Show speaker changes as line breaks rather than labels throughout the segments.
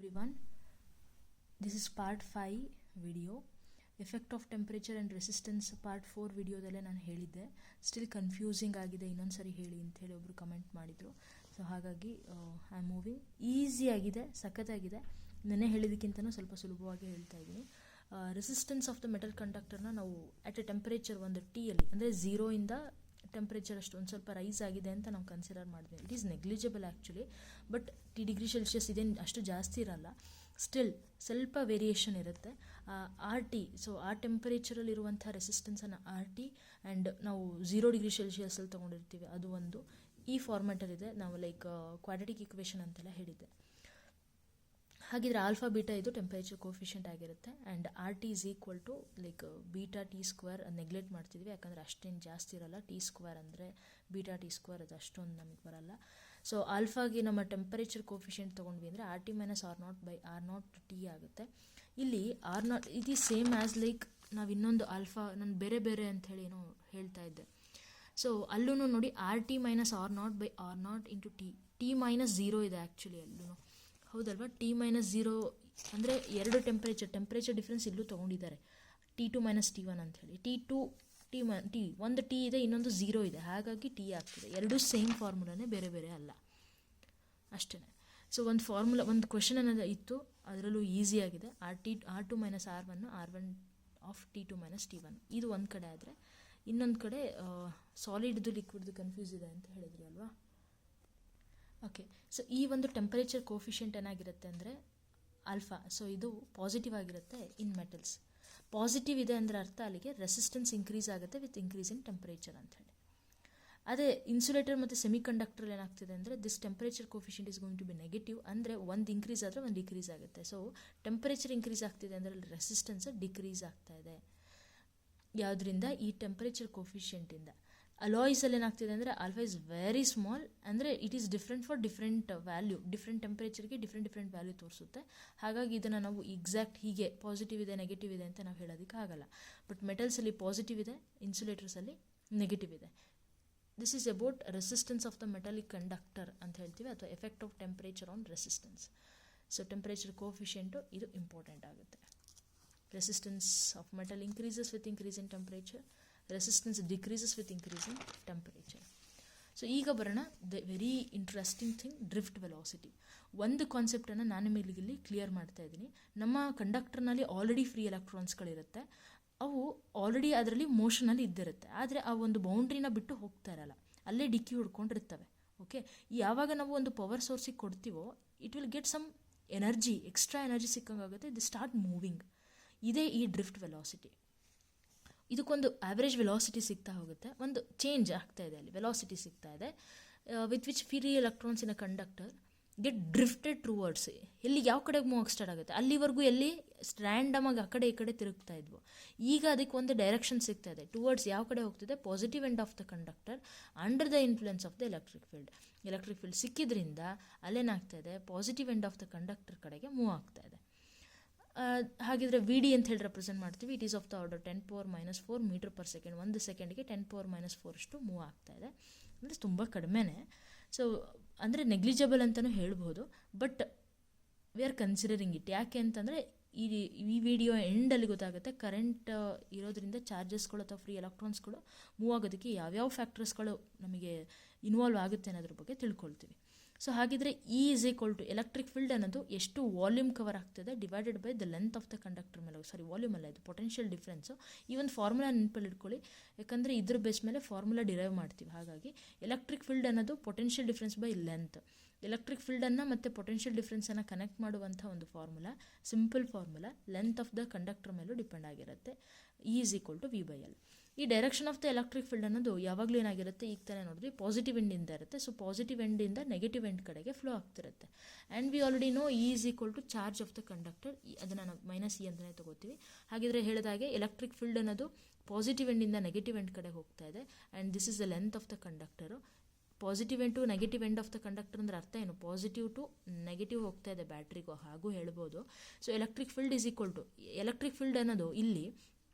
everyone. This is part 5 video. Effect of temperature and resistance part 4 ವಿಡಿಯೋದಲ್ಲೇ ನಾನು ಹೇಳಿದ್ದೆ. Still confusing ಆಗಿದೆ, ಇನ್ನೊಂದ್ಸರಿ ಹೇಳಿ ಅಂತ ಹೇಳಿ ಒಬ್ರು ಕಮೆಂಟ್ ಮಾಡಿದ್ರು. ಸೊ ಹಾಗಾಗಿ ಐ ಆಮ್ ಮೂವಿಂಗ್. ಈಸಿಯಾಗಿದೆ, ಸಖತ್ತಾಗಿದೆ. ನೆನ್ನೆ ಹೇಳಿದಕ್ಕಿಂತನೂ ಸ್ವಲ್ಪ ಸುಲಭವಾಗಿ ಹೇಳ್ತಾ ಇದ್ದೀನಿ. ರೆಸಿಸ್ಟೆನ್ಸ್ ಆಫ್ ದ ಮೆಟಲ್ ಕಂಡಕ್ಟರ್ನ ನಾವು ಅಟ್ ಎ ಟೆಂಪರೇಚರ್ ಒಂದು ಟೀಯಲ್ಲಿ ಅಂದರೆ 0 ಟೆಂಪ್ರೇಚರ್ ಅಷ್ಟು ಒಂದು ಸ್ವಲ್ಪ ರೈಸ್ ಆಗಿದೆ ಅಂತ ನಾವು ಕನ್ಸಿಡರ್ ಮಾಡಿದ್ವಿ. It is negligible actually, but °C ಇದೇನು ಅಷ್ಟು ಜಾಸ್ತಿ ಇರಲ್ಲ. ಸ್ಟಿಲ್ ಸ್ವಲ್ಪ ವೇರಿಯೇಷನ್ ಇರುತ್ತೆ. RT, ಸೊ ಆ ಟೆಂಪರೇಚರಲ್ಲಿರುವಂಥ ರೆಸಿಸ್ಟೆನ್ಸನ್ನು RT ಆ್ಯಂಡ್ ನಾವು 0°C ತೊಗೊಂಡಿರ್ತೀವಿ, ಅದು ಒಂದು ಈ ಫಾರ್ಮ್ಯಾಟಲ್ಲಿದೆ. ನಾವು ಲೈಕ್ ಕ್ವಾಡ್ರಾಟಿಕ್ ಇಕ್ವೇಷನ್ ಅಂತೆಲ್ಲ ಹೇಳಿದ್ದೆ. ಹಾಗಿದ್ರೆ ಆಲ್ಫಾ ಬೀಟಾ ಇದು ಟೆಂಪರೇಚರ್ ಕೋಫಿಷಿಯಂಟ್ ಆಗಿರುತ್ತೆ. And RT is equal to like beta T² neglect ಮಾಡ್ತಿದ್ವಿ, ಯಾಕಂದರೆ ಅಷ್ಟೇನು ಜಾಸ್ತಿ ಇರಲ್ಲ. T² ಅಂದರೆ ಬೀಟಾ T² ಅದು ಅಷ್ಟೊಂದು ನಮಗೆ ಬರಲ್ಲ. ಸೊ ಆಲ್ಫಾಗೆ ನಮ್ಮ ಟೆಂಪರೇಚರ್ ಕೋಫಿಷಿಯಂಟ್ ತೊಗೊಂಡ್ವಿ ಅಂದರೆ RT - R0/R0T ಆಗುತ್ತೆ. ಇಲ್ಲಿ R0 it is same as like ನಾವು ಇನ್ನೊಂದು ಆಲ್ಫಾ ನಾನು ಬೇರೆ ಬೇರೆ ಅಂಥೇಳಿ ಏನೋ ಹೇಳ್ತಾ ಇದ್ದೆ. ಸೊ ಅಲ್ಲೂ ನೋಡಿ RT - R0/R0 × T -0 ಇದೆ ಆ್ಯಕ್ಚುಲಿ ಅಲ್ಲೂ, ಹೌದಲ್ವಾ? T - 0 ಅಂದರೆ ಎರಡು ಟೆಂಪರೇಚರ್ ಡಿಫ್ರೆನ್ಸ್ ಇಲ್ಲೂ ತೊಗೊಂಡಿದ್ದಾರೆ. T2 - T1 ಅಂಥೇಳಿ. ಒಂದು T ಇದೆ, ಇನ್ನೊಂದು 0 ಇದೆ, ಹಾಗಾಗಿ T ಆಗ್ತಿದೆ. ಎರಡೂ ಸೇಮ್ ಫಾರ್ಮುಲಾನೇ, ಬೇರೆ ಬೇರೆ ಅಲ್ಲ, ಅಷ್ಟೇ. ಸೊ ಒಂದು ಫಾರ್ಮುಲಾ, ಒಂದು ಕ್ವೆಶನ್ ಅನ್ನೋದು ಇತ್ತು, ಅದರಲ್ಲೂ ಈಸಿಯಾಗಿದೆ. R2 - R1 R1 of T2 - T1 ಇದು ಒಂದು ಕಡೆ ಆದರೆ, ಇನ್ನೊಂದು ಕಡೆ ಸಾಲಿಡ್ದು ಲಿಕ್ವಿಡ್ದು ಕನ್ಫ್ಯೂಸ್ ಇದೆ ಅಂತ ಹೇಳಿದ್ರಿ ಅಲ್ವಾ? ಓಕೆ, ಸೊ ಈ ಒಂದು ಟೆಂಪರೇಚರ್ ಕೋಫಿಷಿಯಂಟ್ ಏನಾಗಿರುತ್ತೆ ಅಂದರೆ ಆಲ್ಫಾ. ಸೊ ಇದು ಪಾಸಿಟಿವ್ ಆಗಿರುತ್ತೆ ಇನ್ ಮೆಟಲ್ಸ್. ಪಾಸಿಟಿವ್ ಇದೆ ಅಂದರೆ ಅರ್ಥ ಅಲ್ಲಿಗೆ ರೆಸಿಸ್ಟೆನ್ಸ್ ಇನ್ಕ್ರೀಸ್ ಆಗುತ್ತೆ ವಿತ್ ಇನ್ಕ್ರೀಸ್ ಇನ್ ಟೆಂಪರೇಚರ್ ಅಂತ ಹೇಳಿ. ಅದೇ ಇನ್ಸುಲೇಟರ್ ಮತ್ತು ಸೆಮಿ ಕಂಡಕ್ಟರ್ ಏನಾಗ್ತಿದೆ ಅಂದರೆ this temperature coefficient is going to be negative. ಅಂದರೆ ಒಂದು ಇನ್ಕ್ರೀಸ್ ಆದರೆ ಒಂದು ಡಿಕ್ರೀಸ್ ಆಗುತ್ತೆ. ಸೊ ಟೆಂಪರೇಚರ್ ಇನ್ಕ್ರೀಸ್ ಆಗ್ತಿದೆ ಅಂದರೆ ರೆಸಿಸ್ಟೆನ್ಸ್ ಡಿಕ್ರೀಸ್ ಆಗ್ತಾ ಇದೆ. ಯಾವುದರಿಂದ? ಈ ಟೆಂಪರೇಚರ್ ಕೋಫಿಷಿಯಂಟಿಂದ. ಅಲಾಯ್ಸಲ್ಲಿ ಏನಾಗ್ತಿದೆ ಅಂದರೆ ಆಲ್ಫಾ ಇಸ್ ವೆರಿ ಸ್ಮಾಲ್, ಅಂದರೆ it is different for different value. Different ಟೆಂಪರೇಚರ್ಗೆ ಡಿಫ್ರೆಂಟ್ ವ್ಯಾಲ್ಯೂ ತೋರಿಸುತ್ತೆ. ಹಾಗಾಗಿ ಇದನ್ನು ನಾವು ಎಕ್ಸಾಕ್ಟ್ ಹೀಗೆ ಪಾಸಿಟಿವ್ ಇದೆ ನೆಗೆಟಿವ್ ಇದೆ ಅಂತ ನಾವು ಹೇಳೋದಕ್ಕೆ ಆಗಲ್ಲ. ಬಟ್ ಮೆಟಲ್ಸಲ್ಲಿ ಪಾಸಿಟಿವ್ ಇದೆ, ಇನ್ಸುಲೇಟರ್ಸಲ್ಲಿ ನೆಗೆಟಿವ್ ಇದೆ. This is about resistance of the metallic conductor ಅಂತ ಹೇಳ್ತೀವಿ, ಅಥವಾ effect of temperature on resistance. So temperature coefficient ಇದು ಇಂಪಾರ್ಟೆಂಟ್ ಆಗುತ್ತೆ. Resistance of metal increases with increase in temperature, resistance decreases with increase in temperature. So ಈಗ ಬರೋಣ the very interesting thing, drift velocity. ಒಂದು ಕಾನ್ಸೆಪ್ಟನ್ನು ನಾನು ನಿಮಗೆ ಇಲ್ಲಿ ಕ್ಲಿಯರ್ ಮಾಡ್ತಾ ಇದ್ದೀನಿ. ನಮ್ಮ ಕಂಡಕ್ಟರ್ನಲ್ಲಿ ಆಲ್ರೆಡಿ ಫ್ರೀ ಎಲೆಕ್ಟ್ರಾನ್ಸ್ಗಳಿರುತ್ತೆ, ಅವು ಆಲ್ರೆಡಿ ಅದರಲ್ಲಿ ಮೋಷನಲ್ಲಿ ಇದ್ದಿರುತ್ತೆ. ಆದರೆ ಆ ಒಂದು ಬೌಂಡ್ರಿನ ಬಿಟ್ಟು ಹೋಗ್ತಾ ಇರಲ್ಲ, ಅಲ್ಲೇ ಡಿಕ್ಕಿ ಹೊಡ್ಕೊಂಡಿರ್ತವೆ. ಓಕೆ, ಯಾವಾಗ ನಾವು ಒಂದು ಪವರ್ ಸೋರ್ಸಿಗೆ ಕೊಡ್ತೀವೋ it will get some energy, extra energy ಸಿಕ್ಕಂಗಾಗುತ್ತೆ. They start moving. ಇದೇ ಈ ಡ್ರಿಫ್ಟ್ ವೆಲಾಸಿಟಿ. ಇದಕ್ಕೊಂದು ಆವ್ರೇಜ್ ವೆಲಾಸಿಟಿ ಸಿಗ್ತಾ ಹೋಗುತ್ತೆ, ಒಂದು ಚೇಂಜ್ ಆಗ್ತಾ ಇದೆ ಅಲ್ಲಿ, ವೆಲಾಸಿಟಿ ಸಿಗ್ತಾ ಇದೆ, with which free electrons in a conductor get drifted towards. ಎಲ್ಲಿ ಯಾವ ಕಡೆಗೆ ಮೂವ್ ಸ್ಟಾರ್ಟ್ ಆಗುತ್ತೆ, ಅಲ್ಲಿವರೆಗೂ ಎಲ್ಲಿ ಸ್ಟ್ರ್ಯಾಂಡಮ್ ಆಗಿ ಆ ಕಡೆ ಈ ಕಡೆ ತಿರುಗ್ತಾ ಇದ್ವು. ಈಗ ಅದಕ್ಕೆ ಒಂದು ಡೈರೆಕ್ಷನ್ ಸಿಗ್ತಾ ಇದೆ, ಟುವರ್ಡ್ಸ್ ಯಾವ ಕಡೆ ಹೋಗ್ತಿದೆ? Positive end of the conductor under the influence of the electric field. Electric field ಸಿಕ್ಕಿದ್ರಿಂದ ಅಲ್ಲೇನಾಗ್ತಾ ಇದೆ? Positive end of the conductor ಕಡೆಗೆ ಮೂವ್ ಆಗ್ತಾ ಇದೆ. ಹಾಗಿದ್ರೆ VD ಅಂತ ಹೇಳಿ ರೆಪ್ರೆಸೆಂಟ್ ಮಾಡ್ತೀವಿ. It is of the order 10⁻⁴ metre per second. ಒಂದು ಸೆಕೆಂಡ್ಗೆ 10⁻⁴ ಅಷ್ಟು ಮೂವ್ ಆಗ್ತಾ ಇದೆ, ಅಂದರೆ ತುಂಬ ಕಡಿಮೆನೇ. ಸೊ ಅಂದರೆ ನೆಗ್ಲಿಜಬಲ್ ಅಂತಲೂ ಹೇಳ್ಬೋದು, but we are considering it. ಯಾಕೆ ಅಂತಂದರೆ ಈ ವಿಡಿಯೋ ಎಂಡಲ್ಲಿ ಗೊತ್ತಾಗುತ್ತೆ ಕರೆಂಟ್ ಇರೋದ್ರಿಂದ ಚಾರ್ಜಸ್ಗಳು ಅಥವಾ ಫ್ರೀ ಎಲೆಕ್ಟ್ರಾನ್ಸ್ಗಳು ಮೂವ್ ಆಗೋದಕ್ಕೆ ಯಾವ್ಯಾವ ಫ್ಯಾಕ್ಟರ್ಸ್ಗಳು ನಮಗೆ ಇನ್ವಾಲ್ವ್ ಆಗುತ್ತೆ ಅನ್ನೋದ್ರ ಬಗ್ಗೆ ತಿಳ್ಕೊಳ್ತೀವಿ. ಸೊ ಹಾಗಿದ್ರೆ E = ಎಲೆಕ್ಟ್ರಿಕ್ ಫೀಲ್ಡ್ ಅನ್ನೋದು ಎಷ್ಟು ವಾಲ್ಯೂಮ್ ಕವರ್ ಆಗ್ತದೆ divided by the length of the conductor ಮೇಲೆ. ಸಾರಿ, ವಾಲ್ಯೂಮ್ ಅಲ್ಲ, ಇದು ಪೊಟೆನ್ಷಿಯಲ್ ಡಿಫ್ರೆನ್ಸು. ಈ ಒಂದು ಫಾರ್ಮುಲಾ ನೆನಪಲ್ಲಿ ಇಟ್ಕೊಳ್ಳಿ, ಯಾಕಂದರೆ ಇದ್ರ ಬೇಸ್ ಮೇಲೆ ಫಾರ್ಮುಲಾ ಡಿರೈವ್ ಮಾಡ್ತೀವಿ. ಹಾಗಾಗಿ ಎಲೆಕ್ಟ್ರಿಕ್ ಫೀಲ್ಡ್ ಅನ್ನೋದು potential difference by length. Electric ಫೀಲ್ಡನ್ನು ಮತ್ತು ಪೊಟೆನ್ಷಿಯಲ್ ಡಿಫ್ರೆನ್ಸನ್ನು ಕನೆಕ್ಟ್ ಮಾಡುವಂಥ ಒಂದು formula, simple formula, length of the conductor ಮೇಲೂ ಡಿಪೆಂಡ್ ಆಗಿರುತ್ತೆ. E = V/L. ಈ direction of the electric field ಅನ್ನೋದು ಯಾವಾಗಲೂ ಏನಾಗಿರುತ್ತೆ, ಈಗ ತಾನೇ ನೋಡಿದ್ವಿ, ಪಾಸಿಟಿವ್ ಎಂಡಿಂದ ಇರುತ್ತೆ. ಸೊ ಪಾಸಿಟಿವ್ ಎಂಡಿಂದ ನೆಗೆಟಿವ್ ಎಂಡ್ ಕಡೆಗೆ ಫ್ಲೋ ಆಗ್ತಿರುತ್ತೆ. And we already know E = charge of the conductor. ಅದನ್ನು ನಾವು -E ಅಂತಲೇ ತಗೋತೀವಿ. ಹಾಗಿದ್ರೆ ಹೇಳಿದಾಗೆ ಎಲೆಕ್ಟ್ರಿಕ್ ಫೀಲ್ಡ್ ಅನ್ನೋದು ಪಾಸಿಟಿವ್ ಎಂಡಿಂದ ನೆಗೆಟಿವ್ ಎಂಡ್ ಕಡೆ ಹೋಗ್ತಾ ಇದೆ. And this is the length of the conductor. Positive end to negative end of the conductor ಅಂದರೆ ಅರ್ಥ ಏನು? ಪಾಸಿಟಿವ್ ಟು ನೆಗೆಟಿವ್ ಹೋಗ್ತಾ ಇದೆ ಬ್ಯಾಟ್ರಿಗೂ, ಹಾಗೂ ಹೇಳ್ಬೋದು. ಸೊ ಎಲೆಕ್ಟ್ರಿಕ್ ಫೀಲ್ಡ್ ಅನ್ನೋದು ಇಲ್ಲಿ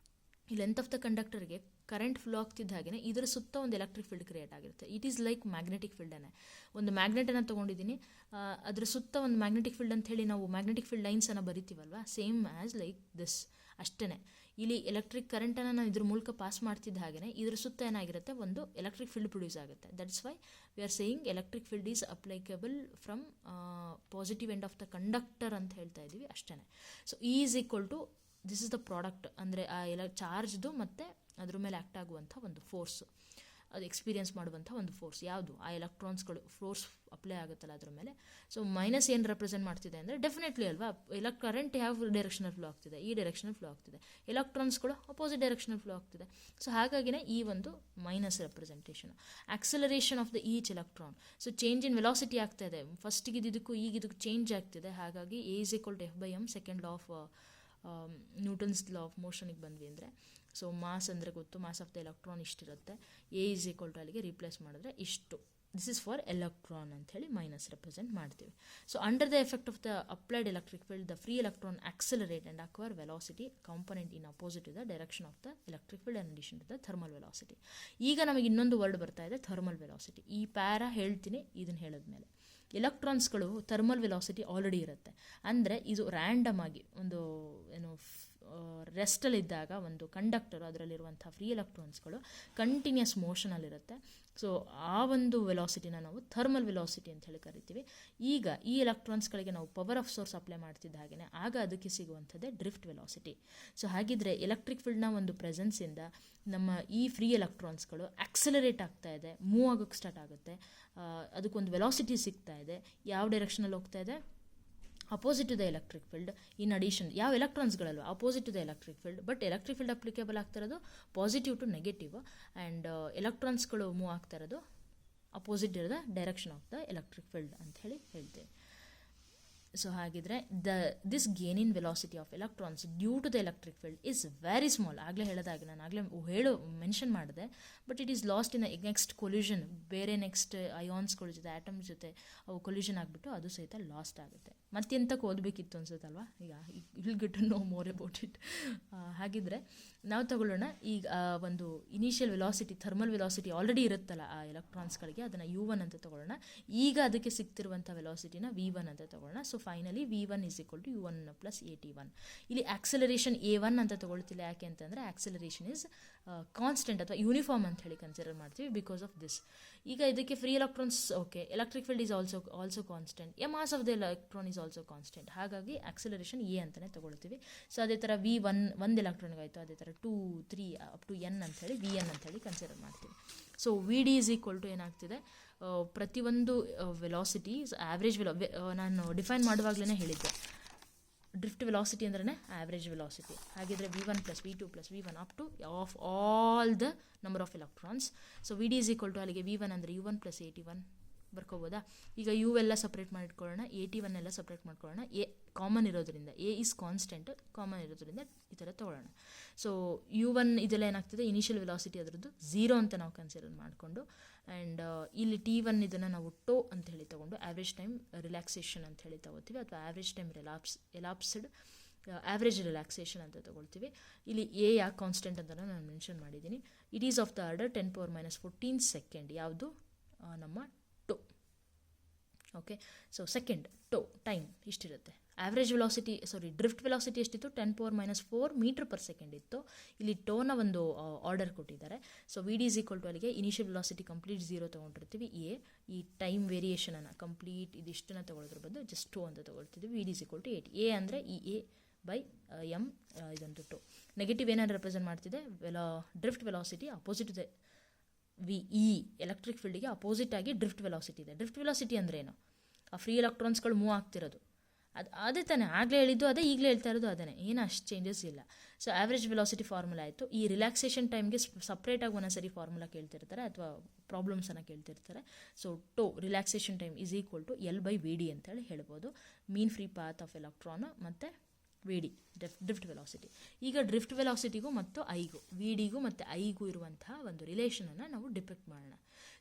ಈ ಲೆಂತ್ ಆಫ್ ದ ಕಂಡಕ್ಟರ್ಗೆ ಕರೆಂಟ್ ಫ್ಲೋ ಆಗ್ತಿದ್ದ ಹಾಗೆ ಇದರ ಸುತ್ತ ಒಂದು ಎಲೆಕ್ಟ್ರಿಕ್ ಫೀಲ್ಡ್ ಕ್ರಿಯೇಟ್ ಆಗಿರುತ್ತೆ. ಇಟ್ ಈಸ್ ಲೈಕ್ ಮ್ಯಾಗ್ನೆಟಿಕ್ ಫೀಲ್ಡನ್ನೇ. ಒಂದು ಮ್ಯಾಗ್ನೆಟನ್ನು ತೊಗೊಂಡಿದ್ದೀನಿ, ಅದರ ಸುತ್ತ ಒಂದು ಮ್ಯಾಗ್ನೆಟಿಕ್ ಫೀಲ್ಡ್ ಅಂತ ಹೇಳಿ ನಾವು ಮ್ಯಾಗ್ನೆಟಿಕ್ ಫೀಲ್ಡ್ ಲೈನ್ಸನ್ನು ಬರಿತೀವಲ್ವ, ಸೇಮ್ ಆ್ಯಸ್ ಲೈಕ್ ದಿಸ್ ಅಷ್ಟೇ. ಇಲ್ಲಿ ಎಲೆಕ್ಟ್ರಿಕ್ ಕರೆಂಟನ್ನು ನಾನು ಇದ್ರ ಮೂಲಕ ಪಾಸ್ ಮಾಡ್ತಿದ್ದ ಹಾಗೆ ಇದ್ರ ಸುತ್ತ ಏನಾಗಿರುತ್ತೆ, ಒಂದು ಎಲೆಕ್ಟ್ರಿಕ್ ಫೀಲ್ಡ್ ಪ್ರೊಡ್ಯೂಸ್ ಆಗುತ್ತೆ. That's why we are saying electric field is applicable from positive end of the conductor ಅಂತ ಹೇಳ್ತಾ ಇದ್ದೀವಿ ಅಷ್ಟೇ. So e is equal to this is the product, ಅಂದರೆ ಆ ಚಾರ್ಜ್ದು ಮತ್ತು ಅದ್ರ ಮೇಲೆ ಆ್ಯಕ್ಟ್ ಆಗುವಂಥ ಒಂದು ಫೋರ್ಸು, ಅದು ಎಕ್ಸ್ಪೀರಿಯನ್ಸ್ ಮಾಡುವಂಥ ಒಂದು ಫೋರ್ಸ್ ಯಾವುದು, ಆ ಎಲೆಕ್ಟ್ರಾನ್ಸ್ಗಳು ಫೋರ್ಸ್ ಅಪ್ಲೈ ಆಗುತ್ತಲ್ಲ ಅದ್ರ ಮೇಲೆ. ಸೊ ಮೈನಸ್ ಏನು ರೆಪ್ರೆಸೆಂಟ್ ಮಾಡ್ತಿದೆ ಅಂದರೆ ಡೆಫಿನೆಟ್ಲಿ ಅಲ್ವಾ, ಕರೆಂಟ್ ಯಾವ ಡೈರೆಕ್ಷನಲ್ಲಿ ಫ್ಲೋ ಆಗ್ತಿದೆ, ಈ ಡೈರೆಕ್ಷನಲ್ಲಿ ಫ್ಲೋ ಆಗ್ತಿದೆ, ಎಲೆಕ್ಟ್ರಾನ್ಸ್ಗಳು ಅಪೋಸಿಟ್ ಡೈರೆಕ್ಷನಲ್ಲಿ ಫ್ಲೋ ಆಗ್ತಿದೆ. ಸೊ ಹಾಗಾಗಿನೇ ಈ ಒಂದು minus representation. Acceleration of the each electron, so change in velocity ಆಗ್ತಾ ಇದೆ, ಫಸ್ಟಿಗೆ ಇದಕ್ಕೂ ಈಗಿದಕ್ಕೂ ಚೇಂಜ್ ಆಗ್ತಿದೆ. ಹಾಗಾಗಿ a is equal to F/m, second law of Newton's law of ಮೋಷನಿಗೆ ಬಂದ್ವಿ ಅಂದರೆ, ಸೊ ಮಾಸ್ ಅಂದರೆ ಗೊತ್ತು, ಮಾಸ್ ಆಫ್ ದ ಎಲೆಕ್ಟ್ರಾನ್ ಇಷ್ಟಿರುತ್ತೆ. ಎ ಇಸ್ ಈಕ್ವಲ್ ಟು ಅಲ್ಲಿಗೆ ರೀಪ್ಲೇಸ್ ಮಾಡಿದ್ರೆ ಇಷ್ಟು. ದಿಸ್ ಇಸ್ ಫಾರ್ ಎಲೆಕ್ಟ್ರಾನ್ ಅಂತ ಹೇಳಿ ಮೈನಸ್ ರೆಪ್ರೆಸೆಂಟ್ ಮಾಡ್ತೀವಿ. So under the effect of the applied electric field, the free electron accelerate and acquire velocity component in opposite to the direction of the electric field in addition to the thermal velocity. ಈಗ ನಮಗೆ ಇನ್ನೊಂದು word ಬರ್ತಾ ಇದೆ, thermal velocity. ಈ para ಹೇಳ್ತೀನಿ ಇದನ್ನು ಹೇಳಿದ್ಮೇಲೆ. ಎಲೆಕ್ಟ್ರಾನ್ಸ್ಗಳು thermal velocity already ಇರುತ್ತೆ, ಅಂದರೆ ಇದು ರ್ಯಾಂಡಮ್ ಆಗಿ ಒಂದು ರೆಸ್ಟಲ್ಲಿದ್ದಾಗ ಒಂದು ಕಂಡಕ್ಟರು ಅದರಲ್ಲಿರುವಂಥ ಫ್ರೀ ಎಲೆಕ್ಟ್ರಾನ್ಸ್ಗಳು ಕಂಟಿನ್ಯೂಸ್ ಮೋಷನಲ್ಲಿರುತ್ತೆ. ಸೊ ಆ ಒಂದು ವೆಲಾಸಿಟಿನ ನಾವು ಥರ್ಮಲ್ ವೆಲಾಸಿಟಿ ಅಂತ ಹೇಳಿ ಕರಿತೀವಿ. ಈಗ ಈ ಎಲೆಕ್ಟ್ರಾನ್ಸ್ಗಳಿಗೆ ನಾವು ಪವರ್ ಆಫ್ ಸೋರ್ಸ್ ಅಪ್ಲೈ ಮಾಡ್ತಿದ್ದ ಹಾಗೆ ಆಗ ಅದಕ್ಕೆ ಸಿಗುವಂಥದ್ದೇ ಡ್ರಿಫ್ಟ್ ವೆಲಾಸಿಟಿ. ಸೊ ಹಾಗಿದ್ರೆ ಎಲೆಕ್ಟ್ರಿಕ್ ಫೀಲ್ಡ್ನ ಒಂದು ಪ್ರೆಸೆನ್ಸಿಂದ ನಮ್ಮ ಈ ಫ್ರೀ ಎಲೆಕ್ಟ್ರಾನ್ಸ್ಗಳು ಆಕ್ಸಲರೇಟ್ ಆಗ್ತಾ ಇದೆ, ಮೂವ್ ಆಗೋಕ್ಕೆ ಸ್ಟಾರ್ಟ್ ಆಗುತ್ತೆ, ಅದಕ್ಕೊಂದು ವೆಲಾಸಿಟಿ ಸಿಗ್ತಾ ಇದೆ. ಯಾವ ಡೈರೆಕ್ಷನಲ್ಲಿ ಹೋಗ್ತಾ ಇದೆ, opposite to the electric field. In addition ಯಾವ ಎಲೆಕ್ಟ್ರಾನ್ಸ್ಗಳಲ್ವ, opposite to the electric field. But electric field applicable ಆಗ್ತಾ ಇರೋದು ಪಾಸಿಟಿವ್ ಟು ನೆಗೆಟಿವ್, ಆ್ಯಂಡ್ ಎಲೆಕ್ಟ್ರಾನ್ಸ್ಗಳು ಮೂವ್ ಆಗ್ತಾ ಇರೋದು ಅಪೋಸಿಟ್ ಇರೋದ direction of the electric field ಅಂತ ಹೇಳಿ ಹೇಳ್ತೇವೆ. ಸೊ ಹಾಗಿದ್ರೆ this gain in velocity of electrons due to the electric field is very small. ಆಗಲೇ ಹೇಳೋದಾಗಿ ನಾನು ಆಗಲೇ ಮೆನ್ಷನ್ ಮಾಡಿದೆ. But it is last in next collusion, ಬೇರೆ ನೆಕ್ಸ್ಟ್ ಅಯಾನ್ಸ್ಗಳ ಜೊತೆ, ಆಟಮ್ಸ್ ಜೊತೆ ಅವು ಕೊಲ್ಯೂಷನ್ ಆಗಿಬಿಟ್ಟು ಅದು ಸಹಿತ ಲಾಸ್ಟ್ ಆಗುತ್ತೆ. ಮತ್ತೆಂತಕ್ಕೆ ಓದಬೇಕಿತ್ತು ಅನ್ಸುತ್ತಲ್ವಾ, ಈಗ will get to know more about it. ಹಾಗಿದ್ರೆ ನಾವು ತಗೊಳ್ಳೋಣ ಈಗ ಒಂದು initial velocity, thermal velocity already ಇರುತ್ತಲ್ಲ ಆ ಎಲೆಕ್ಟ್ರಾನ್ಸ್ಗಳಿಗೆ, ಅದನ್ನು U1 ಅಂತ ತಗೊಳ್ಳೋಣ. ಈಗ ಅದಕ್ಕೆ ಸಿಗ್ತಿರುವಂಥ ವೆಲಾಸಿಟಿನ V1 ಅಂತ ತಗೊಳ್ಳೋಣ. So finally V1 is equal to U1 plus AT1. ಇಲ್ಲಿ ಆಕ್ಸಲರೇಷನ್ A1 ಅಂತ ತಗೊಳ್ತಿಲ್ಲ, ಯಾಕೆ ಅಂತಂದರೆ ಆಕ್ಸಲರೇಷನ್ ಇಸ್ ಕಾನ್ಸ್ಟೆಂಟ್ ಅಥವಾ ಯೂನಿಫಾರ್ಮ್ ಅಂತ ಹೇಳಿ ಕನ್ಸಿಡರ್ ಮಾಡ್ತೀವಿ ಬಿಕಾಸ್ ಆಫ್ ದಿಸ್. ಈಗ ಇದಕ್ಕೆ free electrons okay, electric field is also constant, mass of the electron is also constant. ಹಾಗಾಗಿ ಆಕ್ಸಲರೇಷನ್ ಎ ಅಂತಲೇ ತಗೊಳ್ತೀವಿ. ಸೊ ಅದೇ ಥರ V1 ಒಂದು ಎಲೆಕ್ಟ್ರಾನ್ಗಾಯಿತು, ಅದೇ ಥರ 2, 3 ಅಪ್ ಟು N ಅಂಥೇಳಿ VN ಅಂಥೇಳಿ ಕನ್ಸಿಡರ್ ಮಾಡ್ತೀವಿ. So VD is equal to ಏನಾಗ್ತಿದೆ, ಪ್ರತಿಯೊಂದು ವೆಲಾಸಿಟಿ ಆವ್ರೇಜ್ ನಾನು ಡಿಫೈನ್ ಮಾಡುವಾಗಲೇ ಹೇಳಿದ್ದೆ, ಡ್ರಿಫ್ಟ್ ವೆಲಾಸಿಟಿ ಅಂದ್ರೆ ಆವ್ರೇಜ್ ವೆಲಾಸಿಟಿ. ಹಾಗಿದ್ರೆ V1 plus V2 plus V1 up to of all the number of electrons. So VD is equal to ಅಲ್ಲಿಗೆ V1 ಅಂದರೆ U1 plus AT1 ಬರ್ಕೋಬೋದಾ. ಈಗ U ಎಲ್ಲ ಸಪ್ರೇಟ್ ಮಾಡಿಟ್ಕೊಳ್ಳೋಣ, AT1 ಎಲ್ಲ ಸಪ್ರೇಟ್ ಮಾಡ್ಕೊಳ್ಳೋಣ. ಎ ಕಾಮನ್ ಇರೋದ್ರಿಂದ, A is constant, common ಇರೋದ್ರಿಂದ ಈ ಥರ ತೊಗೊಳ್ಳೋಣ. ಸೊ U1 ಇದೆಲ್ಲ ಏನಾಗ್ತದೆ, ಇನಿಷಿಯಲ್ ವೆಲಾಸಿಟಿ ಅದರದ್ದು 0 ಅಂತ ನಾವು ಕನ್ಸಿಡರ್ ಮಾಡಿಕೊಂಡು, ಆ್ಯಂಡ್ ಇಲ್ಲಿ T1 ಇದನ್ನು ನಾವು ಟೋ ಅಂತ ಹೇಳಿ ತೊಗೊಂಡು ಆವ್ರೇಜ್ ಟೈಮ್ ರಿಲ್ಯಾಕ್ಸೇಷನ್ ಅಂತ ಹೇಳಿ ತೊಗೋತೀವಿ, ಅಥವಾ ಆವ್ರೇಜ್ ಟೈಮ್ ಎಲಾಪ್ಸ್ಡ್ ಆವ್ರೇಜ್ ರಿಲ್ಯಾಕ್ಸೇಷನ್ ಅಂತ ತೊಗೊಳ್ತೀವಿ. ಇಲ್ಲಿ ಎ ಯಾಕೆ ಕಾನ್ಸ್ಟೆಂಟ್ ಅಂತ ನಾನು ಮೆನ್ಷನ್ ಮಾಡಿದ್ದೀನಿ. It is of the order 10⁻⁻14 second. ಯಾವುದು ನಮ್ಮ tau. Okay, so second tau time ಇಷ್ಟಿರುತ್ತೆ. ಆವ್ರೇಜ್ ವೆಲಾಸಿಟಿ ಡ್ರಿಫ್ಟ್ ವೆಲಾಸಿಟಿ ಎಷ್ಟಿತ್ತು, 10⁻⁴ ಮೀಟರ್ ಪರ್ ಸೆಕೆಂಡ್ ಇತ್ತು. ಇಲ್ಲಿ ಟೋನ ಒಂದು ಆರ್ಡರ್ ಕೊಟ್ಟಿದ್ದಾರೆ. So VD is equal to ಅಲ್ಲಿಗೆ ಇನಿಷಿಯಲ್ ವೆಲಾಸಿಟಿ ಕಂಪ್ಲೀಟ್ 0 ತೊಗೊಂಡಿರ್ತೀವಿ, ಎ ಈ ಟೈಮ್ ವೇರಿಯೇಷನನ್ನು ಕಂಪ್ಲೀಟ್ ಇದಿಷ್ಟನ್ನು ತೊಗೊಳೋದ್ರ ಬದಲು ಜಸ್ಟ್ ಟೋ ಅಂತ ತೊಗೊಳ್ತಿದ್ವಿ. VD is equal to 8. A ಅಂದರೆ ಈ ಎ ಬೈ ಎಮ್, ಇದಂತೂ ಟೋ. ನೆಗೆಟಿವ್ ಏನಾದ್ರು ರೆಪ್ರೆಸೆಂಟ್ ಮಾಡ್ತಿದೆ, ಡ್ರಿಫ್ಟ್ ವೆಲಾಸಿಟಿ ಅಪೋಸಿಟ್ ಇದೆ. ಈ ಎಲೆಕ್ಟ್ರಿಕ್ ಫೀಲ್ಡಿಗೆ ಅಪೋಸಿಟ್ ಆಗಿ ಡ್ರಿಫ್ಟ್ ವೆಲಾಸಿಟಿ ಇದೆ. ಡ್ರಿಫ್ಟ್ ವೆಲಾಸಿಟಿ ಅಂದರೆ ಏನು, ಆ ಫ್ರೀ ಎಲೆಕ್ಟ್ರಾನ್ಸ್ಗಳು ಮೂವ್ ಆಗ್ತಿರೋದು ಅದೇ ತಾನೇ, ಆಗಲೇ ಹೇಳಿದ್ದು ಅದೇ, ಈಗಲೇ ಹೇಳ್ತಾ ಇರೋದು ಅದೇ, ಏನು ಅಷ್ಟು ಚೇಂಜಸ್ ಇಲ್ಲ. ಸೊ ಆವ್ರೇಜ್ ವೆಲಾಸಿಟಿ ಫಾರ್ಮುಲಾ ಆಯಿತು. ಈ ರಿಲ್ಯಾಕ್ಸೇಷನ್ ಟೈಮ್ಗೆ ಸಪ್ರೇಟಾಗಿ ಒಂದೊಂದ್ಸರಿ ಫಾರ್ಮುಲಾ ಕೇಳ್ತಿರ್ತಾರೆ ಅಥವಾ ಪ್ರಾಬ್ಲಮ್ಸನ್ನು ಕೇಳ್ತಿರ್ತಾರೆ. So tau relaxation time is equal to L/VD ಅಂತೇಳಿ ಹೇಳ್ಬೋದು. Mean free path of electron ಮತ್ತು VD ಡ್ರಿಫ್ಟ್ ವೆಲಾಸಿಟಿ. ಈಗ ಡ್ರಿಫ್ಟ್ ವೆಲಾಸಿಟಿಗೂ ಮತ್ತು ಐಗೂ, VDಗೂ ಮತ್ತು ಐಗೂ ಇರುವಂತಹ ಒಂದು ರಿಲೇಷನನ್ನು ನಾವು ಡಿಪೆಕ್ಟ್ ಮಾಡೋಣ.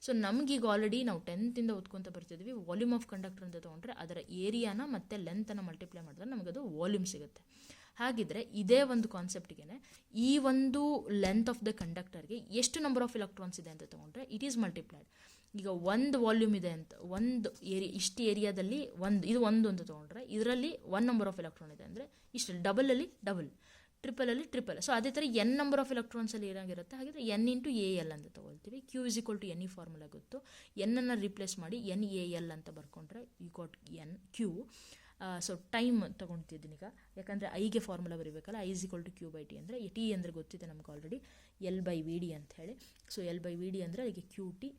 ಸೊ ನಮಗೀಗ ಆಲ್ರೆಡಿ ನಾವು 10th ಓದ್ಕೊತ ಬರ್ತಿದ್ವಿ, ವಾಲ್ಯೂಮ್ ಆಫ್ ಕಂಡಕ್ಟರ್ ಅಂತ ತೊಗೊಂಡ್ರೆ ಅದರ ಏರಿಯಾನ ಮತ್ತು ಲೆಂತನ್ನು ಮಲ್ಟಿಪ್ಲೈ ಮಾಡಿದ್ರೆ ನಮಗದು ವಾಲ್ಯೂಮ್ ಸಿಗುತ್ತೆ. ಹಾಗಿದ್ರೆ ಇದೇ ಒಂದು ಕಾನ್ಸೆಪ್ಟ್ಗೆ ಈ ಒಂದು ಲೆಂತ್ ಆಫ್ ದ ಕಂಡಕ್ಟರ್ಗೆ ಎಷ್ಟು ನಂಬರ್ ಆಫ್ ಎಲೆಕ್ಟ್ರಾನ್ಸ್ ಇದೆ ಅಂತ ತೊಗೊಂಡ್ರೆ ಇಟ್ ಈಸ್ ಮಲ್ಟಿಪ್ಲೈಡ್. ಈಗ ಒಂದು ವಾಲ್ಯೂಮ್ ಇದೆ ಅಂತ, ಒಂದು ಇಷ್ಟು ಏರಿಯಾದಲ್ಲಿ ಇದು ಒಂದು ಅಂತ ತೊಗೊಂಡ್ರೆ ಇದರಲ್ಲಿ 1 ನಂಬರ್ ಆಫ್ ಎಲೆಕ್ಟ್ರಾನ್ ಇದೆ ಅಂದರೆ ಇಷ್ಟು, ಡಬಲಲ್ಲಿ ಡಬಲ್, ಟ್ರಿಪಲಲ್ಲಿ ಟ್ರಿಪಲ್. ಸೊ ಅದೇ ಥರ n ನಂಬರ್ ಆಫ್ ಎಲೆಕ್ಟ್ರಾನ್ಸಲ್ಲಿ ಏನಾಗಿರುತ್ತೆ, ಹಾಗಿದ್ರೆ n ಇಂಟು AL ಅಂತ ತೊಗೊಳ್ತೀವಿ. Q is equal to n, ಈ ಫಾರ್ಮುಲಾ ಗೊತ್ತು. ಎನ್ನನ್ನು ರಿಪ್ಲೇಸ್ ಮಾಡಿ NaL ಅಂತ ಬರ್ಕೊಂಡ್ರೆ you got n q. So time ತೊಗೊಳ್ತಿದ್ದೀನಿ ಈಗ, ಯಾಕಂದರೆ ಐಗೆ ಫಾರ್ಮುಲಾ ಬರೀಬೇಕಲ್ಲ, I is equal to Q by t ಅಂದರೆ ಟಿ ಅಂದರೆ ಗೊತ್ತಿದೆ ನಮ್ಗೆ ಆಲ್ರೆಡಿ, L/VD ಅಂತ ಹೇಳಿ. ಸೊ L/VD ಅಂದರೆ ಅದಕ್ಕೆ QT,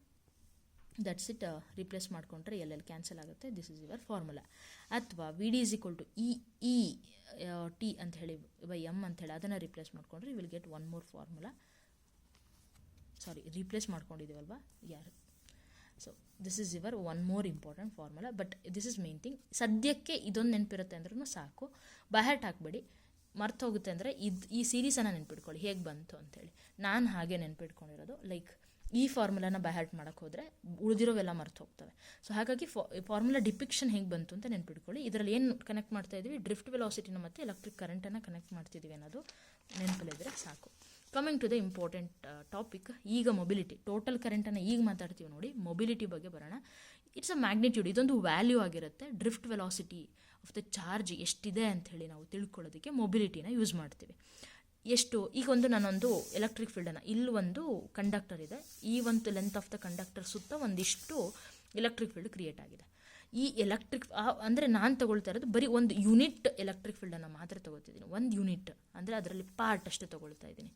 ದಟ್ಸ್ ಇಟ್. ರಿಪ್ಲೇಸ್ ಮಾಡಿಕೊಂಡ್ರೆ LL ಕ್ಯಾನ್ಸಲ್ ಆಗುತ್ತೆ. This is your formula. ಅಥವಾ VD is equal to e t ಅಂತ ಹೇಳಿ ಬೈ ಎಮ್ ಅಂತ ಹೇಳಿ ಅದನ್ನು ರಿಪ್ಲೇಸ್ ಮಾಡಿಕೊಂಡ್ರೆ will get one more formula. Sorry, replace ಮಾಡ್ಕೊಂಡಿದ್ದೀವಲ್ವಾ ಯಾರು. So this is your one more important formula. But this is main thing. ಸದ್ಯಕ್ಕೆ ಇದೊಂದು ನೆನಪಿರುತ್ತೆ ಅಂದ್ರೂ ಸಾಕು, ಬಹ್ಯಾಟ್ ಹಾಕಬೇಡಿ, ಮರ್ತು ಹೋಗುತ್ತೆ ಅಂದರೆ ಈ ಸೀರೀಸನ್ನು ನೆನ್ಪಿಟ್ಕೊಳ್ಳಿ ಹೇಗೆ ಬಂತು ಅಂಥೇಳಿ. ನಾನು ಹಾಗೆ ನೆನ್ಪಿಟ್ಕೊಂಡಿರೋದು, ಲೈಕ್ ಈ ಫಾರ್ಮುಲಾನ ಬಹ್ಯಾಟ್ ಮಾಡೋಕ್ಕೆ ಹೋದರೆ ಉಳಿದಿರೋವೆಲ್ಲ ಮರ್ತು ಹೋಗ್ತವೆ. ಸೊ ಹಾಗಾಗಿ ಫಾರ್ಮುಲಾ ಡಿಪಿಕ್ಷನ್ ಹೇಗೆ ಬಂತು ಅಂತ ನೆನ್ಪಿಟ್ಕೊಳ್ಳಿ. ಇದರಲ್ಲಿ ಏನು ಕನೆಕ್ಟ್ ಮಾಡ್ತಾ ಇದ್ದೀವಿ, ಡ್ರಿಫ್ಟ್ ವೆಲಾಸಿಟಿನ ಮತ್ತು ಎಲೆಕ್ಟ್ರಿಕ್ ಕರೆಂಟನ್ನು ಕನೆಕ್ಟ್ ಮಾಡ್ತಿದ್ದೀವಿ ಅನ್ನೋದು ನೆನಪಲ್ಲಿದ್ದರೆ ಸಾಕು. Coming to the important topic, ಈಗ ಮೊಬಿಲಿಟಿ. ಟೋಟಲ್ ಕರೆಂಟನ್ನು ಈಗ ಮಾತಾಡ್ತೀವಿ ನೋಡಿ, ಮೊಬಿಲಿಟಿ ಬಗ್ಗೆ ಬರೋಣ. ಇಟ್ಸ್ ಅ ಮ್ಯಾಗ್ನಿಟ್ಯೂಡ್, ಇದೊಂದು ವ್ಯಾಲ್ಯೂ ಆಗಿರುತ್ತೆ. Drift velocity of the charge ಎಷ್ಟಿದೆ ಅಂಥೇಳಿ ನಾವು ತಿಳ್ಕೊಳ್ಳೋದಕ್ಕೆ ಮೊಬಿಲಿಟಿನ ಯೂಸ್ ಮಾಡ್ತೀವಿ. ಎಷ್ಟು, ಈಗ ನಾನೊಂದು ಎಲೆಕ್ಟ್ರಿಕ್ ಫೀಲ್ಡನ್ನು, ಇಲ್ಲಿ ಒಂದು ಕಂಡಕ್ಟರ್ ಇದೆ, ಈ ಒಂದು ಲೆಂತ್ ಆಫ್ ದ ಕಂಡಕ್ಟರ್ ಸುತ್ತ ಒಂದಿಷ್ಟು ಎಲೆಕ್ಟ್ರಿಕ್ ಫೀಲ್ಡ್ ಕ್ರಿಯೇಟ್ ಆಗಿದೆ. ಈ ಎಲೆಕ್ಟ್ರಿಕ್ ಅಂದರೆ ನಾನು ತಗೊಳ್ತಾ ಇರೋದು ಬರೀ ಒಂದು ಯೂನಿಟ್ ಎಲೆಕ್ಟ್ರಿಕ್ ಫೀಲ್ಡನ್ನು ಮಾತ್ರ ತಗೊಳ್ತಿದ್ದೀನಿ. ಒಂದು ಯೂನಿಟ್ ಅಂದರೆ ಅದರಲ್ಲಿ ಪಾರ್ಟ್ ಅಷ್ಟು ತಗೊಳ್ತಾ ಇದ್ದೀನಿ.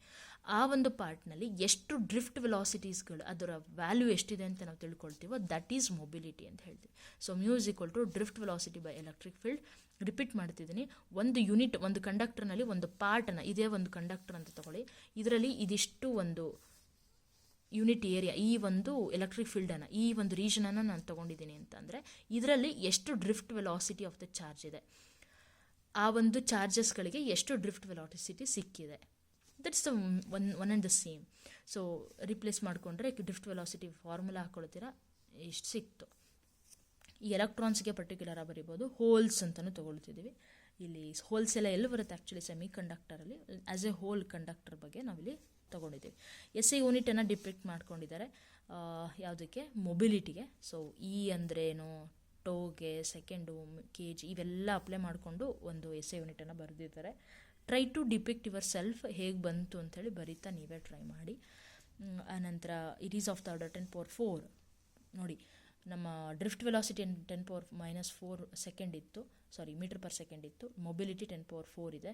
ಆ ಒಂದು ಪಾರ್ಟ್ನಲ್ಲಿ ಎಷ್ಟು ಡ್ರಿಫ್ಟ್ ವೆಲಾಸಿಟೀಸ್ಗಳು, ಅದರ ವ್ಯಾಲ್ಯೂ ಎಷ್ಟಿದೆ ಅಂತ ನಾವು ತಿಳ್ಕೊಳ್ತೀವೋ ದಟ್ ಈಸ್ ಮೊಬಿಲಿಟಿ ಅಂತ ಹೇಳ್ತೀವಿ. So mu is equal to drift velocity by electric field. Repeat ಮಾಡ್ತಿದ್ದೀನಿ, ಒಂದು ಯೂನಿಟ್, ಒಂದು ಕಂಡಕ್ಟರ್ನಲ್ಲಿ ಒಂದು ಪಾರ್ಟನ್ನು, ಇದೇ ಒಂದು ಕಂಡಕ್ಟರ್ ಅಂತ ತಗೊಳ್ಳಿ, ಇದರಲ್ಲಿ ಇದಿಷ್ಟು ಒಂದು ಯೂನಿಟ್ ಏರಿಯಾ, ಈ ಒಂದು ಎಲೆಕ್ಟ್ರಿಕ್ ಫೀಲ್ಡನ್ನು, ಈ ಒಂದು ರೀಜನನ್ನು ನಾನು ತೊಗೊಂಡಿದ್ದೀನಿ ಅಂತಂದರೆ ಇದರಲ್ಲಿ ಎಷ್ಟು drift velocity of the charge ಇದೆ, ಆ ಒಂದು ಚಾರ್ಜಸ್ಗಳಿಗೆ ಎಷ್ಟು ಡ್ರಿಫ್ಟ್ ವೆಲಾಸಿಟಿ ಸಿಕ್ಕಿದೆ, that's the one and the same. So replace ಮಾಡಿಕೊಂಡ್ರೆ ಡ್ರಿಫ್ಟ್ ವೆಲಾಸಿಟಿ ಫಾರ್ಮುಲಾ ಹಾಕ್ಕೊಳ್ತೀರಾ, ಇಷ್ಟು ಸಿಕ್ತು. ಈ ಎಲೆಕ್ಟ್ರಾನ್ಸ್ಗೆ ಪರ್ಟಿಕ್ಯುಲರಾಗಿ ಬರಿಬೋದು, ಹೋಲ್ಸ್ ಅಂತಲೂ ತೊಗೊಳ್ತಿದ್ದೀವಿ. ಇಲ್ಲಿ ಹೋಲ್ಸ್ ಎಲ್ಲ ಎಲ್ಲಿ ಬರುತ್ತೆ ಆ್ಯಕ್ಚುಲಿ ಸೆಮಿ ಕಂಡಕ್ಟರಲ್ಲಿ, ಆ್ಯಸ್ ಎ ಹೋಲ್ ಕಂಡಕ್ಟರ್ ಬಗ್ಗೆ ನಾವಿಲ್ಲಿ ತೊಗೊಂಡಿದ್ದೀವಿ. SI ಯೂನಿಟನ್ನು ಡಿಪಿಕ್ಟ್ ಮಾಡ್ಕೊಂಡಿದ್ದಾರೆ ಯಾವುದಕ್ಕೆ, ಮೊಬಿಲಿಟಿಗೆ. ಸೊ ಇ ಅಂದ್ರೇನು, ಟೋಗೆ, ಸೆಕೆಂಡು, kg ಇವೆಲ್ಲ ಅಪ್ಲೈ ಮಾಡಿಕೊಂಡು ಒಂದು SI ಯೂನಿಟನ್ನು ಬರೆದಿದ್ದಾರೆ. Try to depict yourself, ಹೇಗೆ ಬಂತು ಅಂಥೇಳಿ ಬರೀತಾ ನೀವೇ ಟ್ರೈ ಮಾಡಿ. ಆನಂತರ it is of the order 10⁴. ನೋಡಿ, ನಮ್ಮ ಡ್ರಿಫ್ಟ್ ವೆಲಾಸಿಟಿ 10⁻⁴ ಸೆಕೆಂಡ್ ಇತ್ತು, ಸಾರಿ ಮೀಟರ್ ಪರ್ ಸೆಕೆಂಡ್ ಇತ್ತು. ಮೊಬಿಲಿಟಿ 10⁴ ಇದೆ.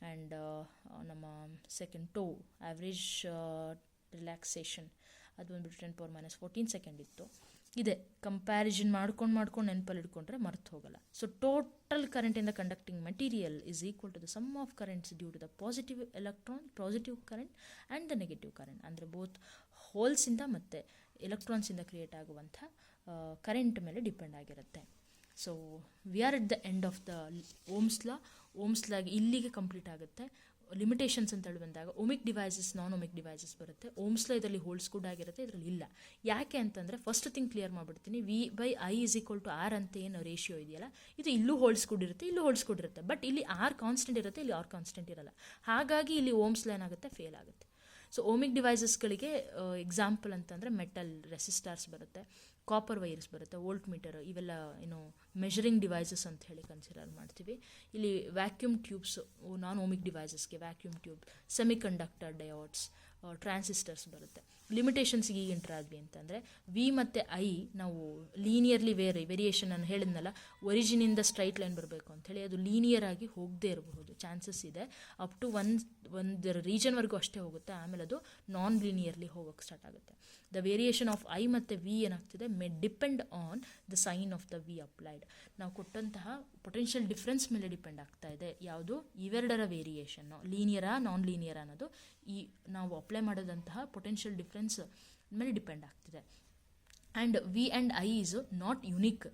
ಆ್ಯಂಡ್ ನಮ್ಮ ಸೆಕೆಂಡ್ ಟೋ ಆ್ಯಾವ್ರೇಜ್ ರಿಲ್ಯಾಕ್ಸೇಷನ್ ಅದು ಬಂದುಬಿಟ್ಟು 10⁻14 ಸೆಕೆಂಡ್ ಇತ್ತು. ಇದೆ ಕಂಪ್ಯಾರಿಸನ್ ಮಾಡ್ಕೊಂಡು ನೆನಪಲ್ಲಿ ಇಟ್ಕೊಂಡ್ರೆ ಮರ್ತು ಹೋಗಲ್ಲ. So total current in the conducting material is equal to the sum of currents due to the positive current and the negative current. ಅಂದರೆ ಬೋತ್ ಹೋಲ್ಸಿಂದ ಮತ್ತು ಎಲೆಕ್ಟ್ರಾನ್ಸಿಂದ ಕ್ರಿಯೇಟ್ ಆಗುವಂಥ ಕರೆಂಟ್ ಮೇಲೆ ಡಿಪೆಂಡ್ ಆಗಿರುತ್ತೆ. So we are at the end of the Ohm's law ಇಲ್ಲಿಗೆ complete ಆಗುತ್ತೆ. Limitations ಅಂತೇಳಿ ಬಂದಾಗ ohmic devices, non ohmic devices ಬರುತ್ತೆ. ಓಮ್ಸ್ ಲಾ ಇದರಲ್ಲಿ ಹೋಲ್ಸ್ ಗುಡ್ ಆಗಿರುತ್ತೆ, ಇದರಲ್ಲಿ ಇಲ್ಲ. ಯಾಕೆ ಅಂತಂದರೆ ಫಸ್ಟ್ ಥಿಂಗ್ ಕ್ಲಿಯರ್ ಮಾಡಿಬಿಡ್ತೀನಿ, V/I is equal to R ಅಂತ ಏನು ರೇಷಿಯೋ ಇದೆಯಲ್ಲ, ಇದು ಇಲ್ಲೂ ಹೋಲ್ಸ್ ಗುಡ್ ಇರುತ್ತೆ, ಇಲ್ಲೂ ಹೋಲ್ಸ್ ಗುಡ್ ಇರುತ್ತೆ. ಬಟ್ ಇಲ್ಲಿ R ಕಾನ್ಸ್ಟೆಂಟ್ ಇರುತ್ತೆ, ಇಲ್ಲಿ R ಕಾನ್ಸ್ಟೆಂಟ್ ಇರಲ್ಲ. ಹಾಗಾಗಿ ಇಲ್ಲಿ ಓಮ್ಸ್ ಲಾ ಏನಾಗುತ್ತೆ, ಫೇಲ್ ಆಗುತ್ತೆ. ಸೊ ಓಮಿಕ್ ಡಿವೈಸಸ್ಗಳಿಗೆ ಎಕ್ಸಾಂಪಲ್ ಅಂತಂದರೆ ಮೆಟಲ್ ರೆಸಿಸ್ಟರ್ಸ್ ಬರುತ್ತೆ, ಕಾಪರ್ ವೈರ್ಸ್ ಬರುತ್ತೆ, ವೋಲ್ಟ್ ಮೀಟರ್, ಇವೆಲ್ಲ ಏನು ಮೆಷರಿಂಗ್ ಡಿವೈಸಸ್ ಅಂತ ಹೇಳಿ ಕನ್ಸಿಡರ್ ಮಾಡ್ತೀವಿ. ಇಲ್ಲಿ ವ್ಯಾಕ್ಯೂಮ್ ಟ್ಯೂಬ್ಸ್, ನಾನ್ ಓಮಿಕ್ ಡಿವೈಸಸ್ಗೆ vacuum tube, semiconductor diodes, transistors ಬರುತ್ತೆ. ಲಿಮಿಟೇಷನ್ಸ್ಗೆ ಈಗ ಎಂಟರ್ ಆದ್ವಿ ಅಂತಂದರೆ ವಿ ಮತ್ತು ಐ ನಾವು ಲೀನಿಯರ್ಲಿ ವೇರಿಯೇಷನ್ ನಾನು ಹೇಳಿದ್ನಲ್ಲ, ಒರಿಜಿನಿಂದ ಸ್ಟ್ರೈಟ್ ಲೈನ್ ಬರಬೇಕು ಅಂಥೇಳಿ, ಅದು ಲೀನಿಯರ್ ಆಗಿ ಹೋಗದೇ ಇರಬಹುದು, ಚಾನ್ಸಸ್ ಇದೆ. ಅಪ್ ಟು ಒಂದು ರೀಜನ್ವರೆಗೂ ಅಷ್ಟೇ ಹೋಗುತ್ತೆ, ಆಮೇಲೆ ಅದು ನಾನ್ ಲೀನಿಯರ್ಲಿ ಹೋಗೋಕ್ಕೆ ಸ್ಟಾರ್ಟ್ ಆಗುತ್ತೆ. ದ ವೇರಿಯೇಷನ್ ಆಫ್ ಐ ಮತ್ತು ವಿ ಏನಾಗ್ತಿದೆ, may depend on the sign of the V applied. ನಾವು ಕೊಟ್ಟಂತಹ ಪೊಟೆನ್ಷಿಯಲ್ ಡಿಫ್ರೆನ್ಸ್ ಮೇಲೆ ಡಿಪೆಂಡ್ ಆಗ್ತಾ ಇದೆ ಯಾವುದು, ಇವೆರಡರ ವೇರಿಯೇಷನ್ನು, ಲೀನಿಯರಾ ನಾನ್ ಲೀನಿಯರ್ ಅನ್ನೋದು ಈ ನಾವು ಅಪ್ಲೈ ಮಾಡೋದಂತಹ ಪೊಟೆನ್ಷಿಯಲ್ ಡಿಫ್ರೆನ್ಸ್ ಮೇಲೆ ಡಿಪೆಂಡ್ ಆಗ್ತಿದೆ. And we and I is not unique.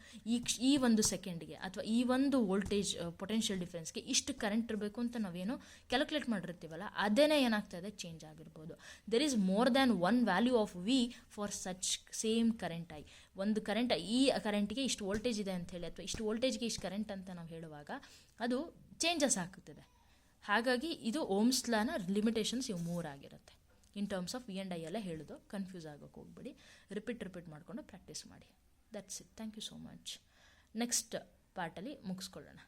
ಈ ಒಂದು ಸೆಕೆಂಡ್ಗೆ ಅಥವಾ ಈ ಒಂದು ವೋಲ್ಟೇಜ್ ಪೊಟೆನ್ಷಿಯಲ್ ಡಿಫ್ರೆನ್ಸ್ಗೆ ಇಷ್ಟು ಕರೆಂಟ್ ಇರಬೇಕು ಅಂತ ನಾವೇನು ಕ್ಯಾಲ್ಕುಲೇಟ್ ಮಾಡಿರ್ತೀವಲ್ಲ, ಅದೇನೇ ಏನಾಗ್ತದೆ, ಚೇಂಜ್ ಆಗಿರ್ಬೋದು. There is more than one value of V for such same current I. ಒಂದು ಕರೆಂಟ್, ಈ ಕರೆಂಟ್ಗೆ ಇಷ್ಟು ವೋಲ್ಟೇಜ್ ಇದೆ ಅಂಥೇಳಿ ಅಥವಾ ಇಷ್ಟು ವೋಲ್ಟೇಜ್ಗೆ ಇಷ್ಟು ಕರೆಂಟ್ ಅಂತ ನಾವು ಹೇಳುವಾಗ ಅದು ಚೇಂಜಸ್ ಆಗ್ತದೆ. ಹಾಗಾಗಿ ಇದು ಓಮ್ಸ್ ಲಾನ ಲಿಮಿಟೇಷನ್ಸ್ ಇವು 3 ಆಗಿರುತ್ತೆ. ಇನ್ ಟರ್ಮ್ಸ್ ಆಫ್ V&I ಎಲ್ಲ ಹೇಳೋದು, ಕನ್ಫ್ಯೂಸ್ ಆಗೋಕ್ಕೆ ಹೋಗ್ಬೇಡಿ. ರಿಪೀಟ್ ಮಾಡಿಕೊಂಡು ಪ್ರಾಕ್ಟೀಸ್ ಮಾಡಿ. That's it. Thank you so much. Next ಪಾರ್ಟಲ್ಲಿ ಮುಗಿಸ್ಕೊಳ್ಳೋಣ.